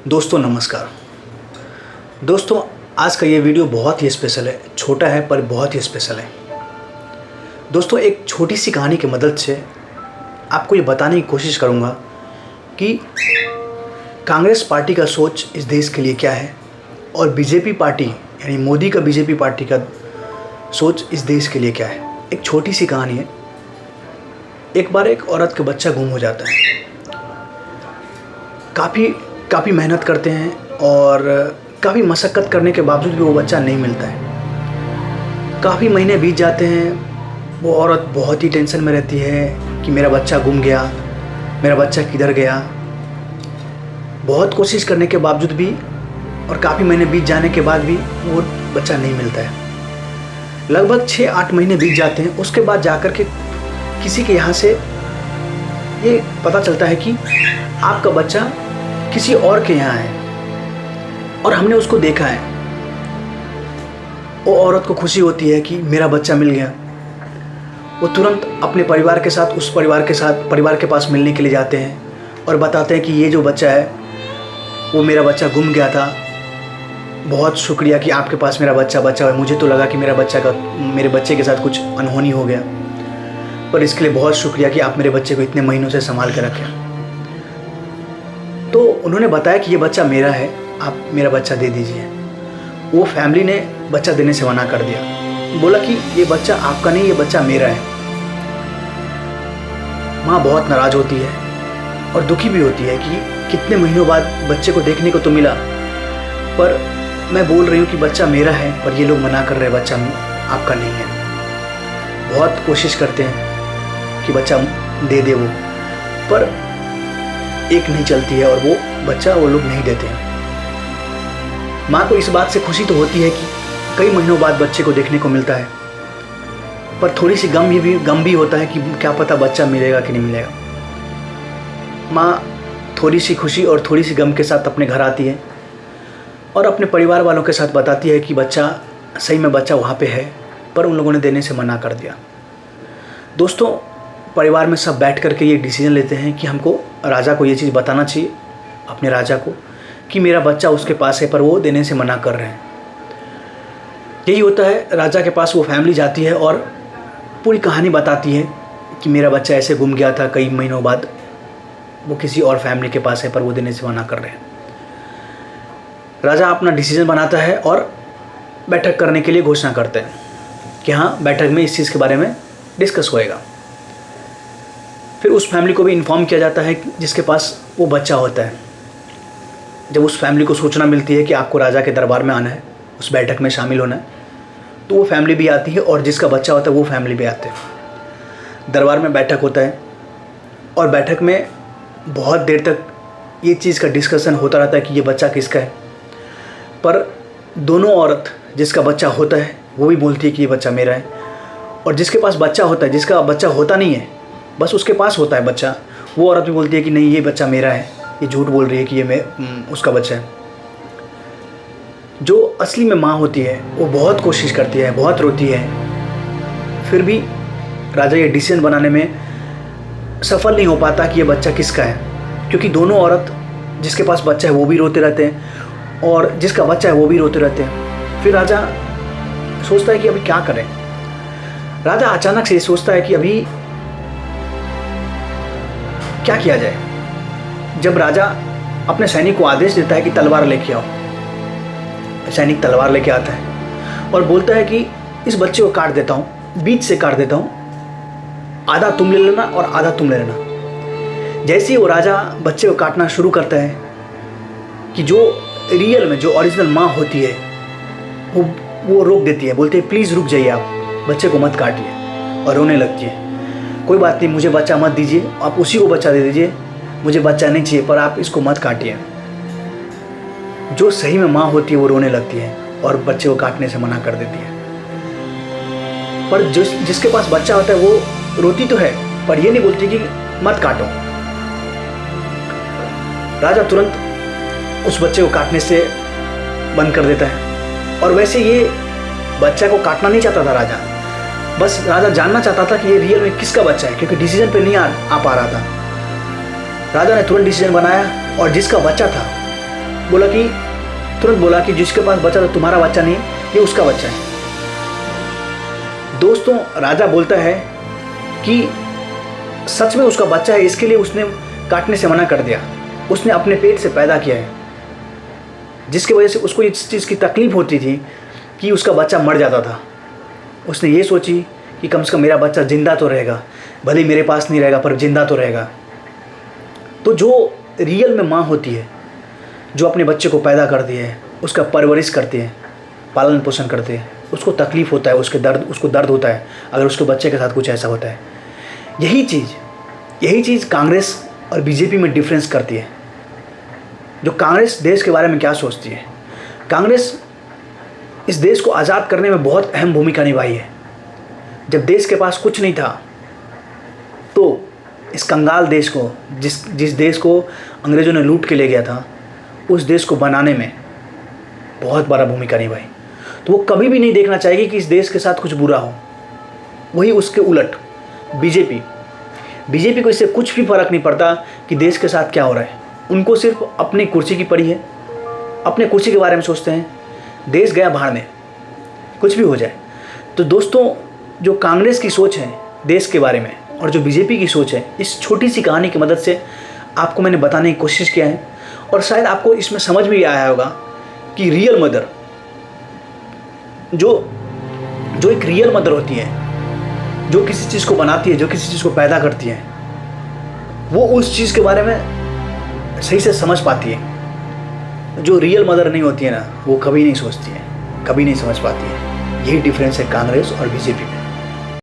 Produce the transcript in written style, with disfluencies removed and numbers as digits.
दोस्तों नमस्कार। दोस्तों आज का ये वीडियो बहुत ही स्पेशल है। छोटा है पर बहुत ही स्पेशल है। दोस्तों एक छोटी सी कहानी की मदद से आपको ये बताने की कोशिश करूँगा कि कांग्रेस पार्टी का सोच इस देश के लिए क्या है और बीजेपी पार्टी यानी मोदी का बीजेपी पार्टी का सोच इस देश के लिए क्या है। एक छोटी सी कहानी है। एक बार एक औरत का बच्चा गुम हो जाता है। काफ़ी मेहनत करते हैं और काफ़ी मशक्क़त करने के बावजूद भी वो बच्चा नहीं मिलता है। काफ़ी महीने बीत जाते हैं। वो औरत बहुत ही टेंशन में रहती है कि मेरा बच्चा गुम गया, मेरा बच्चा किधर गया। बहुत कोशिश करने के बावजूद भी और काफ़ी महीने बीत जाने के बाद भी वो बच्चा नहीं मिलता है। लगभग 6-8 महीने बीत जाते हैं। उसके बाद जाकर के किसी के यहाँ से ये पता चलता है कि आपका बच्चा किसी और के यहाँ है और हमने उसको देखा है। वो औरत को खुशी होती है कि मेरा बच्चा मिल गया। वो तुरंत अपने परिवार के साथ उस परिवार के पास मिलने के लिए जाते हैं और बताते हैं कि ये जो बच्चा है वो मेरा बच्चा गुम गया था। बहुत शुक्रिया कि आपके पास मेरा बच्चा है। मुझे तो लगा कि मेरे बच्चे के साथ कुछ अनहोनी हो गया, पर इसके लिए बहुत शुक्रिया कि आप मेरे बच्चे को इतने महीनों से संभाल कर रखें। तो उन्होंने बताया कि ये बच्चा मेरा है, आप मेरा बच्चा दे दीजिए। वो फैमिली ने बच्चा देने से मना कर दिया। बोला कि ये बच्चा आपका नहीं, ये बच्चा मेरा है। माँ बहुत नाराज़ होती है और दुखी भी होती है कि कितने महीनों बाद बच्चे को देखने को तो मिला, पर मैं बोल रही हूँ कि बच्चा मेरा है, पर ये लोग मना कर रहे हैं बच्चा आपका नहीं है। बहुत कोशिश करते हैं कि बच्चा दे दे वो, पर एक नहीं चलती है और वो बच्चा वो लोग नहीं देते हैं। माँ को इस बात से खुशी तो होती है कि कई महीनों बाद बच्चे को देखने को मिलता है, पर थोड़ी सी गम भी होता है कि क्या पता बच्चा मिलेगा कि नहीं मिलेगा। माँ थोड़ी सी खुशी और थोड़ी सी गम के साथ अपने घर आती है और अपने परिवार वालों के साथ बताती है कि सही में बच्चा वहाँ पे है, पर उन लोगों ने देने से मना कर दिया। दोस्तों परिवार में सब बैठ करके ये डिसीजन लेते हैं कि हमको राजा को ये चीज़ बताना चाहिए, अपने राजा को, कि मेरा बच्चा उसके पास है पर वो देने से मना कर रहे हैं। यही होता है। राजा के पास वो फैमिली जाती है और पूरी कहानी बताती है कि मेरा बच्चा ऐसे गुम गया था, कई महीनों बाद वो किसी और फैमिली के पास है पर वो देने से मना कर रहे हैं। राजा अपना डिसीजन बनाता है और बैठक करने के लिए घोषणा करते हैं कि हाँ, बैठक में इस चीज़ के बारे में डिस्कस होएगा। फिर उस फैमिली को भी इन्फॉर्म किया जाता है जिसके पास वो बच्चा होता है। जब उस फैमिली को सूचना मिलती है कि आपको राजा के दरबार में आना है, उस बैठक में शामिल होना है, तो वो फैमिली भी आती है और जिसका बच्चा होता है वो फैमिली भी आते हैं। दरबार में बैठक होता है और बैठक में बहुत देर तक ये चीज़ का डिस्कशन होता रहता है कि ये बच्चा किसका है। पर दोनों औरत, जिसका बच्चा होता है वो भी बोलती है कि ये बच्चा मेरा है, और जिसके पास बच्चा होता है, जिसका बच्चा होता नहीं है, बस उसके पास होता है बच्चा, वो औरत भी बोलती है कि नहीं ये बच्चा मेरा है। ये झूठ बोल रही है कि ये उसका बच्चा है। जो असली में माँ होती है वो बहुत कोशिश करती है, बहुत रोती है, फिर भी राजा ये डिसीजन बनाने में सफल नहीं हो पाता कि ये बच्चा किसका है, क्योंकि दोनों औरत, जिसके पास बच्चा है वो भी रोते रहते हैं और जिसका बच्चा है वो भी रोते रहते हैं। फिर राजा सोचता है कि अभी क्या करें। राजा अचानक से सोचता है कि अभी क्या किया जाए। जब राजा अपने सैनिक को आदेश देता है कि तलवार लेके आओ, सैनिक तलवार लेके आता है और बोलता है कि इस बच्चे को काट देता हूँ, बीच से काट देता हूँ, आधा तुम ले लेना और आधा तुम ले लेना। जैसे ही वो राजा बच्चे को काटना शुरू करता है कि जो रियल में जो ओरिजिनल माँ होती है वो रोक देती है, बोलती है प्लीज़ रुक जाइए, आप बच्चे को मत काटिए, और रोने लगती है। कोई बात नहीं, मुझे बच्चा मत दीजिए, आप उसी को बच्चा दे दीजिए, मुझे बच्चा नहीं चाहिए, पर आप इसको मत काटिए। जो सही में माँ होती है वो रोने लगती है और बच्चे को काटने से मना कर देती है। पर जिसके पास बच्चा होता है वो रोती तो है, पर ये नहीं बोलती कि मत काटो। राजा तुरंत उस बच्चे को काटने से बंद कर देता है। और वैसे ये बच्चा को काटना नहीं चाहता था राजा, बस राजा जानना चाहता था कि ये रियल में किसका बच्चा है, क्योंकि डिसीजन पे नहीं आ पा रहा था। राजा ने तुरंत डिसीजन बनाया और जिसका बच्चा था बोला कि तुरंत बोला कि जिसके पास बच्चा तो तुम्हारा बच्चा नहीं, ये उसका बच्चा है। दोस्तों, राजा बोलता है कि सच में उसका बच्चा है, इसके लिए उसने काटने से मना कर दिया। उसने अपने पेट से पैदा किया है, जिसकी वजह से उसको इस चीज़ की तकलीफ़ होती थी कि उसका बच्चा मर जाता था। उसने ये सोची कि कम से कम मेरा बच्चा ज़िंदा तो रहेगा, भले ही मेरे पास नहीं रहेगा पर ज़िंदा तो रहेगा। तो जो रियल में माँ होती है, जो अपने बच्चे को पैदा करती है, उसका परवरिश करती है, पालन पोषण करती है, उसको तकलीफ़ होता है, उसको दर्द होता है अगर उसके बच्चे के साथ कुछ ऐसा होता है। यही चीज़ कांग्रेस और बीजेपी में डिफरेंस करती है। जो कांग्रेस देश के बारे में क्या सोचती है, कांग्रेस इस देश को आज़ाद करने में बहुत अहम भूमिका निभाई है। जब देश के पास कुछ नहीं था तो इस कंगाल देश को, जिस देश को अंग्रेज़ों ने लूट के ले गया था, उस देश को बनाने में बहुत बड़ा भूमिका निभाई। तो वो कभी भी नहीं देखना चाहेगी कि इस देश के साथ कुछ बुरा हो। वही उसके उलट बीजेपी को इससे कुछ भी फ़र्क नहीं पड़ता कि देश के साथ क्या हो रहा है। उनको सिर्फ अपनी कुर्सी की पड़ी है, अपने कुर्सी के बारे में सोचते हैं। देश गया भाड़ में, कुछ भी हो जाए। तो दोस्तों, जो कांग्रेस की सोच है देश के बारे में और जो बीजेपी की सोच है, इस छोटी सी कहानी की मदद से आपको मैंने बताने की कोशिश किया है। और शायद आपको इसमें समझ भी आया होगा कि रियल मदर, जो एक रियल मदर होती है, जो किसी चीज़ को बनाती है, जो किसी चीज़ को पैदा करती है, वो उस चीज़ के बारे में सही से समझ पाती है। जो रियल मदर नहीं होती है ना, वो कभी नहीं सोचती है, कभी नहीं समझ पाती है। यही डिफरेंस है कांग्रेस और बीजेपी में।